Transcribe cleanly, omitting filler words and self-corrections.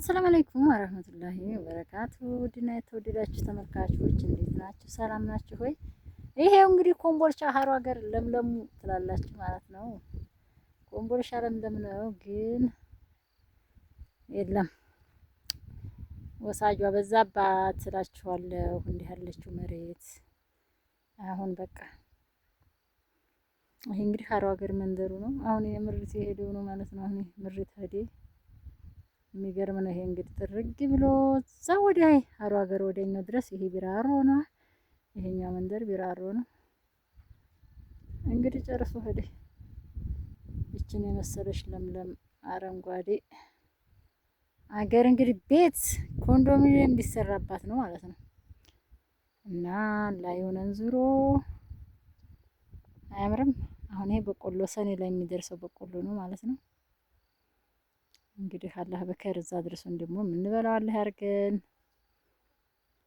አሰላሙ አለይኩም ወራህመቱላሂ ወበረካቱ። ውድና የተወደዳችሁ ተመልካቾች እንዴት ናችሁ? ሰላም ናችሁ ሆይ? ይሄው እንግዲህ ኮምቦልቻ ሀሮ ሀገር ለምለሙ ትላላችሁ ማለት ነው። ኮምቦልቻ ለምለም ነው፣ ግን የለም ወሳጇ በዛባት ትላችኋለሁ። እንዲህ ያለችው መሬት አሁን በቃ ይሄ እንግዲህ ሀሮ ሀገር መንደሩ ነው። አሁን የምርት የሄደው ነው ማለት ነው። አሁን ምርት ሄደ። የሚገርም ነው። ይሄ እንግዲህ ጥርግ ብሎ እዛ ወዲያ ሀሮ ሀገር ወደኛው ድረስ ይሄ ቢራሮ ነው። ይሄኛው መንደር ቢራሮ ነው። እንግዲህ ጨርሶ ሄደ። ይችን የመሰለች ለምለም አረንጓዴ አገር እንግዲህ ቤት ኮንዶሚኒየም ቢሰራባት ነው ማለት ነው። እና ላይ ሆነን ዙሮ አያምርም? አሁን ይሄ በቆሎ ሰኔ ላይ የሚደርሰው በቆሎ ነው ማለት ነው። እንግዲህ አላህ በከር እዛ ድረሱን ደግሞ የምንበላው አላህ ያርገን።